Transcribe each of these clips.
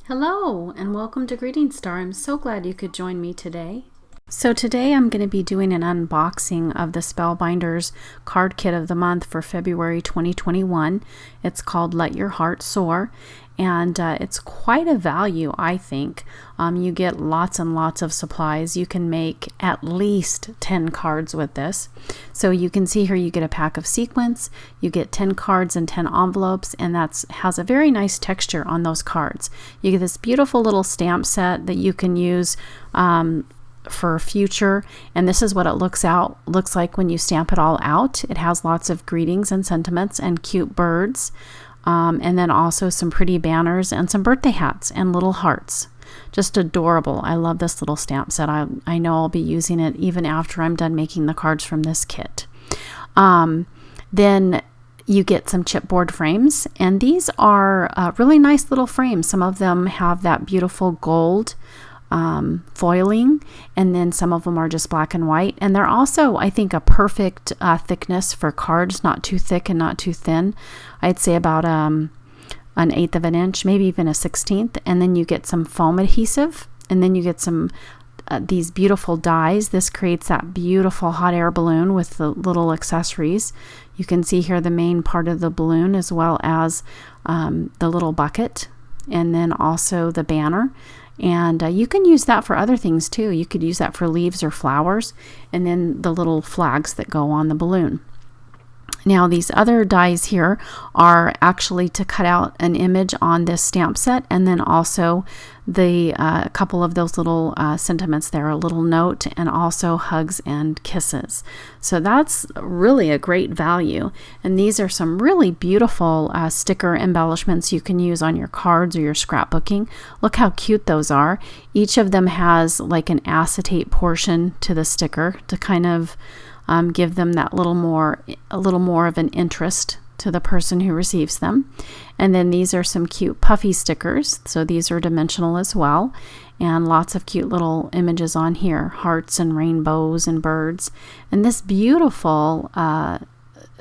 Hello and welcome to Greetingstar. I'm so glad you could join me today. So today I'm going to be doing an unboxing of the Spellbinders card kit of the month for February 2021. It's called Let Your Heart Soar, and it's quite a value, I think. You get lots and lots of supplies. You can make at least 10 cards with this. So you can see here you get a pack of sequins, you get 10 cards and 10 envelopes, and that has a very nice texture on those cards. You get this beautiful little stamp set that you can use for future, and this is what it looks like when you stamp it all out. It has lots of greetings and sentiments and cute birds, and then also some pretty banners and some birthday hats and little hearts. Just adorable. I love this little stamp set. I know I'll be using it even after I'm done making the cards from this kit. Then you get some chipboard frames, and these are really nice little frames. Some of them have that beautiful gold foiling, and then some of them are just black and white, and they're also, I think, a perfect thickness for cards, not too thick and not too thin. I'd say about an 1/8 of an inch, maybe even a 1/16. And then you get some foam adhesive, and then you get some these beautiful dies. This creates that beautiful hot air balloon with the little accessories. You can see here the main part of the balloon, as well as the little bucket, and then also the banner. And you can use that for other things too. You could use that for leaves or flowers, and then the little flags that go on the balloon. Now these other dies here are actually to cut out an image on this stamp set, and then also the couple of those little sentiments there, a little note, and also hugs and kisses. So that's really a great value. And these are some really beautiful sticker embellishments you can use on your cards or your scrapbooking. Look how cute those are. Each of them has like an acetate portion to the sticker to kind of give them that a little more of an interest to the person who receives them. And then these are some cute puffy stickers. So these are dimensional as well, and lots of cute little images on here, hearts and rainbows and birds. And this beautiful,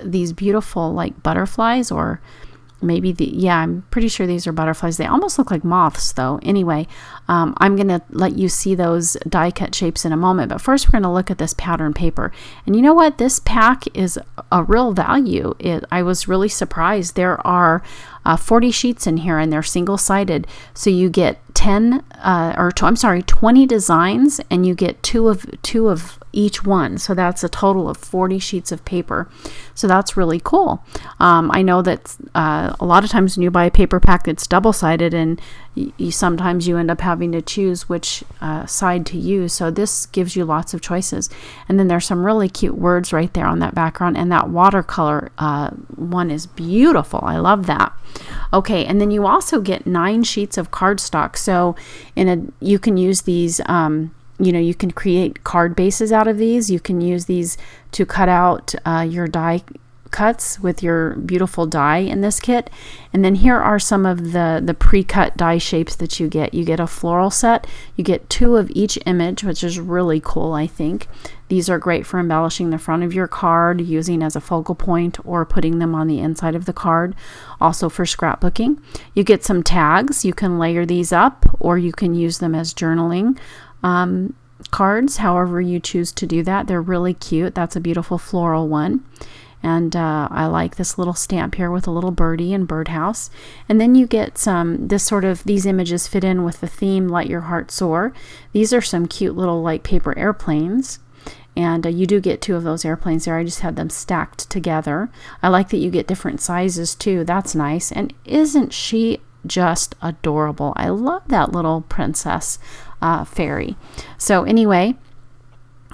these beautiful like butterflies, or maybe I'm pretty sure these are butterflies. They almost look like moths though. Anyway, I'm going to let you see those die cut shapes in a moment, but first we're going to look at this pattern paper. And you know what? This pack is a real value. I was really surprised. There are 40 sheets in here, and they're single-sided. So you get 20 designs, and you get two of each one. So that's a total of 40 sheets of paper. So that's really cool. I know that a lot of times when you buy a paper pack that's double-sided, and sometimes you end up having to choose which side to use. So this gives you lots of choices. And then there's some really cute words right there on that background, and that watercolor one is beautiful. I love that. Okay, and then you also get 9 sheets of cardstock. So you can use these, you can create card bases out of these. You can use these to cut out your die cuts with your beautiful die in this kit. And then here are some of the pre-cut die shapes that you get. You get a floral set. You get 2 of each image, which is really cool, I think. These are great for embellishing the front of your card, using as a focal point, or putting them on the inside of the card. Also for scrapbooking. You get some tags. You can layer these up, or you can use them as journaling cards, however you choose to do that. They're really cute. That's a beautiful floral one. And I like this little stamp here with a little birdie and birdhouse. And then you get these images fit in with the theme, Let Your Heart Soar. These are some cute little like paper airplanes. And you do get 2 of those airplanes there. I just had them stacked together. I like that you get different sizes too. That's nice. And isn't she just adorable? I love that little princess fairy. So anyway,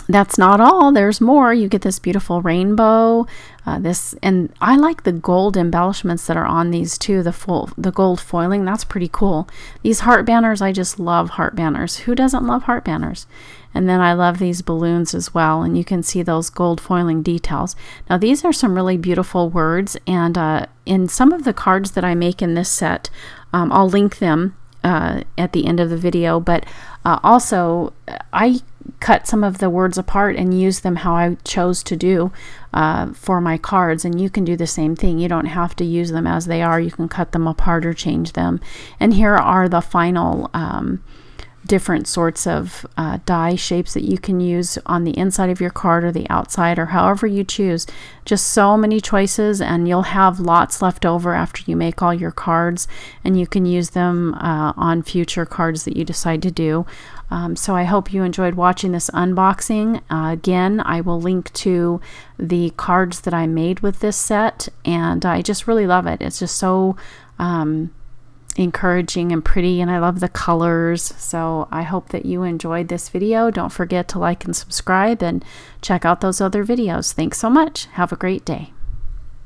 that's not all. There's more. You get this beautiful rainbow. And I like the gold embellishments that are on these too. The gold foiling. That's pretty cool. These heart banners. I just love heart banners. Who doesn't love heart banners? And then I love these balloons as well. And you can see those gold foiling details. Now these are some really beautiful words. And in some of the cards that I make in this set, I'll link them at the end of the video, but also I cut some of the words apart and use them how I chose to do for my cards, and you can do the same thing. You don't have to use them as they are. You can cut them apart or change them. And here are the final different sorts of die shapes that you can use on the inside of your card or the outside, or however you choose. Just so many choices, and you'll have lots left over after you make all your cards, and you can use them on future cards that you decide to do. So I hope you enjoyed watching this unboxing. Again, I will link to the cards that I made with this set, and I just really love it. It's just so encouraging and pretty, and I love the colors. So I hope that you enjoyed this video. Don't forget to like and subscribe and check out those other videos. Thanks so much. Have a great day.